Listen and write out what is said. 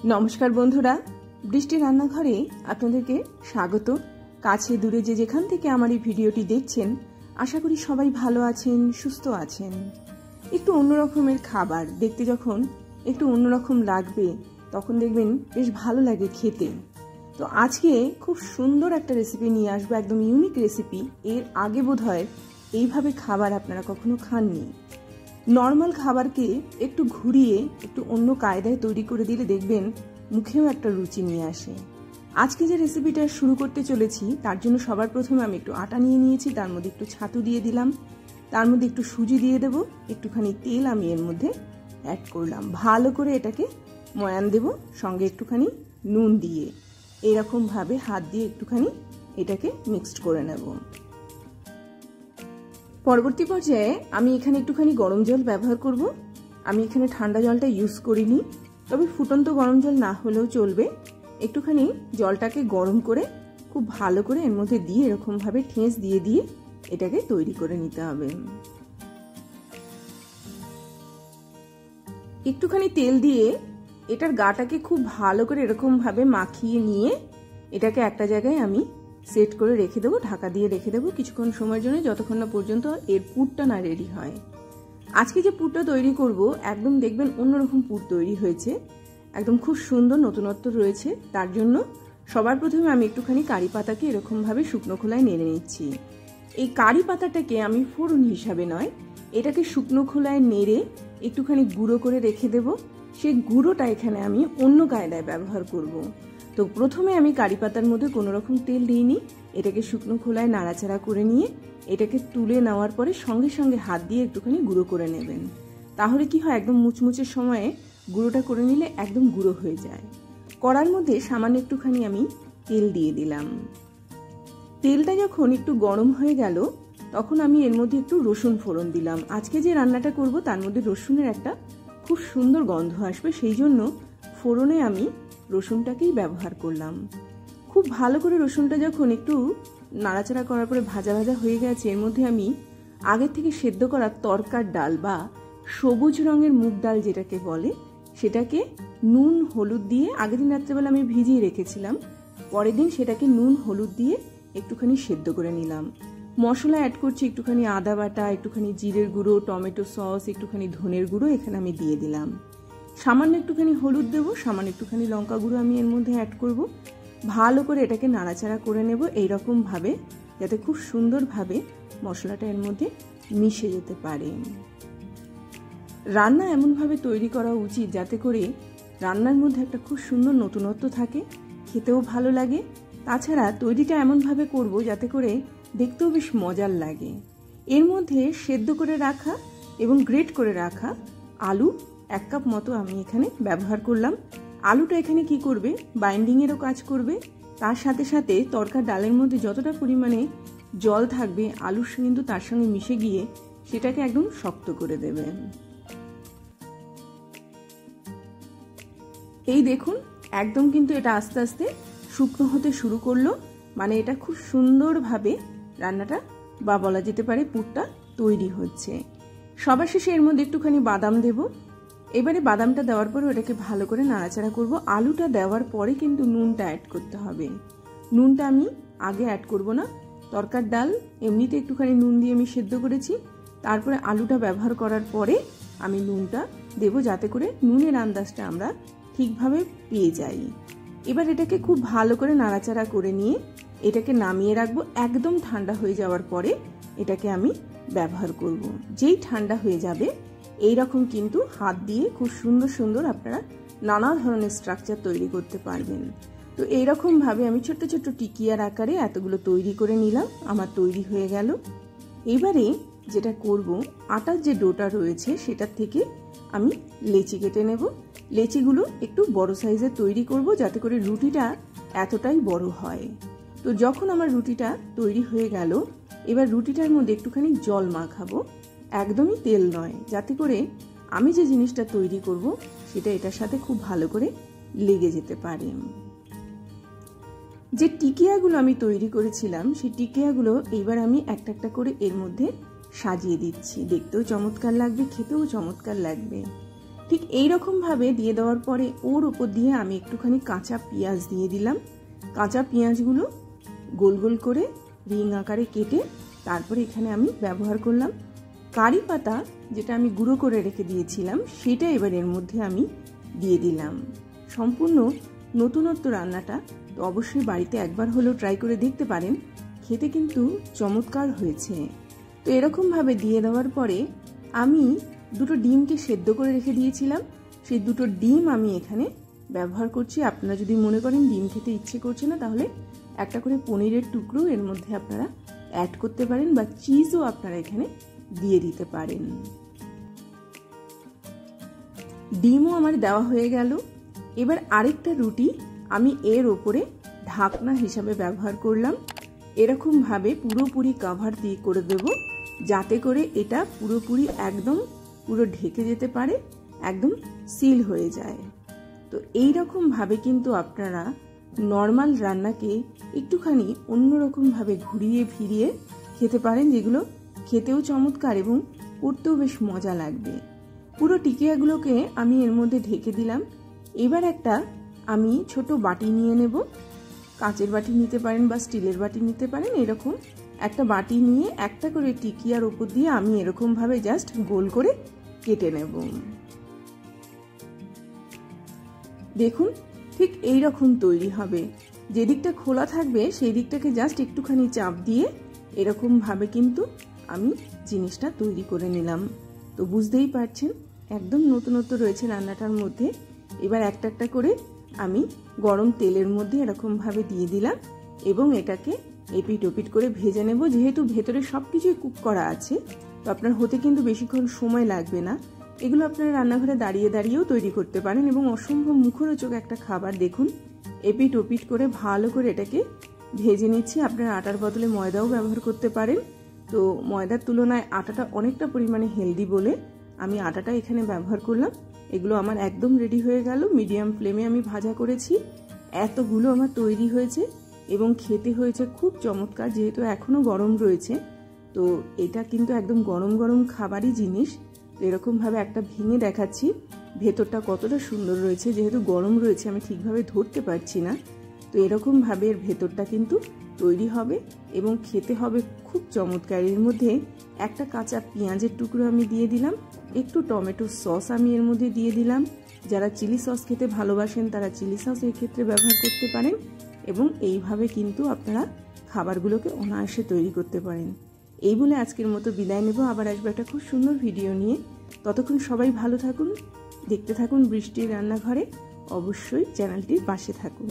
नमस्कार बंधुरा बृष्टि रान्नाघरे आपनादेरके स्वागत। काछे दूरे जे जेखान थेके आमार एई भिडियोटी देखछेन आशा करी सबाई भालो आछेन सुस्थ आछेन। एकटु अन्य रकमेर खाबार देखते जखन एकटु अन्य रकम लागबे तखन देखबेन बेश भालो लागे खेते। तो आजके खूब सुंदर एकटा रेसिपि निये आसबो, एकदम यूनिक रेसिपि। एर आगे बोधहय एइभाবে खाबार आपनारा कखनो खाननि। नर्माल खाबार के एकटु घुरिए एकटु अन्य कायदाय तैरी करे दिले देखबेन मुखेও একটা রুচি নিয়ে আসে। আজকে যে রেসিপিটা শুরু করতে চলেছি তার জন্য সবার প্রথমে আমি একটু আটা নিয়ে নিয়েছি, তার মধ্যে একটু ছাতু দিয়ে দিলাম, তার মধ্যে একটু সুজি দিয়ে দেব, একটুখানি তেল আমি এর মধ্যে অ্যাড করলাম। ভালো করে এটাকে ময়ান দেব, সঙ্গে একটুখানি নুন দিয়ে এরকম ভাবে হাত দিয়ে একটুখানি এটাকে মিক্সড করে নেব। পরবর্তী পর্যায়ে আমি এখানে একটুখানি গরম জল ব্যবহার করব। আমি এখানে ঠান্ডা জলটা ইউজ করিনি, তবে ফুটন্ত গরম জল না হলেও চলবে। একটুখানি জলটাকে গরম করে খুব ভালো করে এর মধ্যে দিয়ে এরকম ভাবে ঠেস দিয়ে দিয়ে এটাকে তৈরি করে নিতে হবে। একটুখানি তেল দিয়ে এটার গাটাকে খুব ভালো করে এরকম ভাবে মাখিয়ে নিয়ে এটাকে একটা জায়গায় আমি সেট করে রেখে দেবো, ঢাকা দিয়ে রেখে দেবো কিছুক্ষণ সময়ের জন্য, যতক্ষণ না পর্যন্ত এর পুরটা না রেডি হয়। আজকে যে পুরটা তৈরি করব একদম দেখবেন অন্যরকম পুর তৈরি হয়েছে, একদম খুব সুন্দর নতুনত্ব রয়েছে। তার জন্য সবার প্রথমে আমি একটুখানি কারি পাতাকে এরকম ভাবে শুকনো খোলায় নেড়ে নিচ্ছি। এই কারি পাতাটাকে আমি ফোড়ন হিসাবে নয়, এটাকে শুকনো খোলায় নেড়ে একটুখানি গুঁড়ো করে রেখে দেব। সেই গুঁড়োটা এখানে আমি অন্য কায়দায় ব্যবহার করব। তো প্রথমে আমি কারি পাতার মধ্যে কোনো রকম তেল দিইনি, এটাকে শুকনো খোলায় নাড়াচাড়া করে নিয়ে এটাকে তুলে নেওয়ার পরে সঙ্গে সঙ্গে হাত দিয়ে একটুখানি গুঁড়ো করে নেবেন। তাহলে কি হয়, একদম মুচমুচের সময়ে গুঁড়োটা করে নিলে একদম গুঁড়ো হয়ে যায়। কড়ার মধ্যে সামান্য একটুখানি আমি তেল দিয়ে দিলাম। তেলটা যখন একটু গরম হয়ে গেল তখন আমি এর মধ্যে একটু রসুন ফোড়ন দিলাম। আজকে যে রান্নাটা করব তার মধ্যে রসুনের একটা খুব সুন্দর গন্ধ আসবে, সেই জন্য ফোড়নে আমি রসুনটাকেই ব্যবহার করলাম। খুব ভালো করে রসুনটা যখন একটু নাড়াচাড়া করার পরে ভাজা ভাজা হয়ে গেছে, এর মধ্যে আমি আগে থেকে সেদ্ধ করা তরকার ডাল বা সবুজ রঙের মুগ ডাল যেটাকে বলে সেটাকে নুন হলুদ দিয়ে আগের দিন রাত্রেবেলা আমি ভিজিয়ে রেখেছিলাম, পরের দিন সেটাকে নুন হলুদ দিয়ে একটুখানি সেদ্ধ করে নিলাম। মশলা অ্যাড করছি একটুখানি আদা বাটা, একটুখানি জিরের গুঁড়ো, টমেটো সস, একটুখানি ধনের গুঁড়ো এখানে আমি দিয়ে দিলাম। সামান্য একটুখানি হলুদ দেবো, সামান্য একটুখানি লঙ্কা গুঁড়ো আমি এর মধ্যে অ্যাড করব। ভালো করে এটাকে নাড়াচাড়া করে নেব এইরকম ভাবে, যাতে খুব সুন্দরভাবে মশলাটা এর মধ্যে মিশে যেতে পারে। রান্না এমনভাবে তৈরি করা উচিত যাতে করে রান্নার মধ্যে একটা খুব সুন্দর নতুনত্ব থাকে, খেতেও ভালো লাগে। তাছাড়া তৈরিটা এমনভাবে করব যাতে করে দেখতেও বেশ মজার লাগে। এর মধ্যে সেদ্ধ করে রাখা এবং গ্রেট করে রাখা আলু 1 কাপ মতো আমি এখানে ব্যবহার করলাম। আলুটা এখানে কি করবে, বাইন্ডিংয়েরও কাজ করবে, তার সাথে সাথে তরকার ডালের মধ্যে যতটা পরিমাণে জল থাকবে আলু কিন্তু তার সঙ্গে মিশে গিয়ে সেটাকে একদম শক্ত করে দেবে। এই দেখুন একদম কিন্তু এটা আস্তে আস্তে শুকনো হতে শুরু করলো, মানে এটা খুব সুন্দরভাবে রান্নাটা বা বলা যেতে পারে পুরটা তৈরি হচ্ছে। সবার শেষে এর মধ্যে একটুখানি বাদাম দেব। এবারে বাদামটা দেওয়ার পরে ওটাকে ভালো করে নাড়াচাড়া করব। আলুটা দেওয়ার পরে কিন্তু নুনটা অ্যাড করতে হবে। নুনটা আমি আগে অ্যাড করব না, তরকার ডাল এমনিতে একটুখানি নুন দিয়ে আমি সেদ্ধ করেছি, তারপরে আলুটা ব্যবহার করার পরে আমি নুনটা দেব যাতে করে নুনের আন্দাজটা আমরা ঠিকভাবে পেয়ে যাই। এবার এটাকে খুব ভালো করে নাড়াচাড়া করে নিয়ে এটাকে নামিয়ে রাখবো। একদম ঠান্ডা হয়ে যাওয়ার পরে এটাকে আমি ব্যবহার করব। যেই ঠান্ডা হয়ে যাবে এইরকম কিন্তু হাত দিয়ে খুব সুন্দর সুন্দর আপনারা নানা ধরনের স্ট্রাকচার তৈরি করতে পারবেন। তো এইরকম ভাবে আমি ছোট্ট ছোট্ট টিকিয়ার আকারে এতগুলো তৈরি করে নিলাম, আমার তৈরি হয়ে গেল। এবারে যেটা করব, আটার যে ডোটা রয়েছে সেটার থেকে আমি লেচি কেটে নেব। লেচিগুলো একটু বড় সাইজের তৈরি করব যাতে করে রুটিটা এতটাই বড় হয়। তো যখন আমার রুটিটা তৈরি হয়ে গেল, এবার রুটিটার মধ্যে একটুখানি জল মাখাবো, একদমই তেল নয়, যাতে করে আমি যে জিনিসটা তৈরি করব সেটা এটার সাথে খুব ভালো করে লেগে যেতে পারে। যে টিকিয়াগুলো আমি তৈরি করেছিলাম সেই টিকিয়াগুলো এইবার আমি একটা একটা করে এর মধ্যে সাজিয়ে দিচ্ছি। দেখতেও চমৎকার লাগবে, খেতেও চমৎকার লাগবে। ঠিক এই রকম ভাবে দিয়ে দেওয়ার পরে ওর উপর দিয়ে আমি একটুখানি কাঁচা পেঁয়াজ দিয়ে দিলাম। কাঁচা পেঁয়াজগুলো গোল গোল করে রিং আকারে কেটে তারপরে এখানে আমি ব্যবহার করলাম কারি পাতা, যেটা আমি গুঁড়ো করে রেখে দিয়েছিলাম, সেটা এবার এর মধ্যে আমি দিয়ে দিলাম। সম্পূর্ণ নতুনত্ব রান্নাটা, তো অবশ্যই বাড়িতে একবার হলেও ট্রাই করে দেখতে পারেন, খেতে কিন্তু চমৎকার হয়েছে। তো এরকমভাবে দিয়ে দেওয়ার পরে আমি দুটো ডিমকে সেদ্ধ করে রেখে দিয়েছিলাম, সেই দুটো ডিম আমি এখানে ব্যবহার করছি। আপনারা যদি মনে করেন ডিম খেতে ইচ্ছে করছে না, তাহলে একটা করে পনিরের টুকরো এর মধ্যে আপনারা অ্যাড করতে পারেন, বা চিজও আপনারা এখানে দিয়ে দিতে পারেন। ডিমও আমার দেওয়া হয়ে গেল। এবার আরেকটা রুটি আমি এর ওপরে ঢাকনা হিসাবে ব্যবহার করলাম। এরকমভাবে পুরোপুরি কভার দিয়ে করে দেব, যাতে করে এটা পুরোপুরি একদম পুরো ঢেকে যেতে পারে, একদম সিল হয়ে যায়। তো এই রকমভাবে কিন্তু আপনারা নর্মাল রান্নাকে একটুখানি অন্যরকমভাবে ঘুরিয়ে ফিরিয়ে খেতে পারেন, যেগুলো খেতেও চমৎকার এবং করতেও বেশ মজা লাগবে। পুরো টিকিয়াগুলোকে আমি এর মধ্যে ঢেকে দিলাম। এবার একটা আমি ছোট বাটি নিয়ে নেব, কাঁচের বাটি নিতে পারেন বা স্টিলের বাটি নিতে পারেন। এরকম একটা বাটি নিয়ে একটা করে টিকিয়ার উপর দিয়ে আমি এরকমভাবে জাস্ট গোল করে কেটে নেব। দেখুন ঠিক এই রকম তৈরি হবে। যে দিকটা খোলা থাকবে সেই দিকটাকে জাস্ট একটুখানি চাপ দিয়ে এরকমভাবে কিন্তু আমি জিনিসটা তৈরি করে নিলাম। তো বুঝতেই পারছেন একদম নতুনত্ব রয়েছে রান্নাটার মধ্যে। এবার একটা একটা করে আমি গরম তেলের মধ্যে এরকমভাবে দিয়ে দিলাম এবং এটাকে এপিট ওপিট করে ভেজে নেব। যেহেতু ভেতরে সব কিছুই কুক করা আছে, তো আপনার হতে কিন্তু বেশিক্ষণ সময় লাগবে না। এগুলো আপনারা রান্নাঘরে দাঁড়িয়ে দাঁড়িয়েও তৈরি করতে পারেন এবং অসম্ভব মুখরোচক একটা খাবার। দেখুন এপিট ওপিট করে ভালো করে এটাকে ভেজে নিচ্ছি। আপনারা আটার বদলে ময়দাও ব্যবহার করতে পারেন। তো ময়দার তুলনায় আটাটা অনেকটা পরিমাণে হেলদি বলে আমি আটাটা এখানে ব্যবহার করলাম। এগুলো আমার একদম রেডি হয়ে গেল। মিডিয়াম ফ্লেমে আমি ভাজা করেছি। এতগুলো আমার তৈরি হয়েছে এবং খেতে হয়েছে খুব চমৎকার। যেহেতু এখনও গরম রয়েছে, তো এটা কিন্তু একদম গরম গরম খাবারই জিনিস। তো এরকমভাবে একটা ভেঙে দেখাচ্ছি ভেতরটা কতটা সুন্দর রয়েছে। যেহেতু গরম রয়েছে আমি ঠিকভাবে ধরতে পারছি না। তো এরকমভাবে এর ভেতরটা কিন্তু তৈরি হবে এবং খেতে হবে খুব চমৎকার। এর মধ্যে একটা কাঁচা পেঁয়াজের টুকরো আমি দিয়ে দিলাম, একটু টমেটো সস আমি এর মধ্যে দিয়ে দিলাম। যারা চিলি সস খেতে ভালোবাসেন তারা চিলি সস এই ক্ষেত্রে ব্যবহার করতে পারেন এবং এইভাবে কিন্তু আপনারা খাবারগুলোকে অনায়াসে তৈরি করতে পারেন। এই বলে আজকের মতো বিদায় নেব। আবার আসবো একটা খুব সুন্দর ভিডিও নিয়ে। ততক্ষণ সবাই ভালো থাকুন, দেখতে থাকুন বৃষ্টির রান্নাঘরে। অবশ্যই চ্যানেলটির পাশে থাকুন।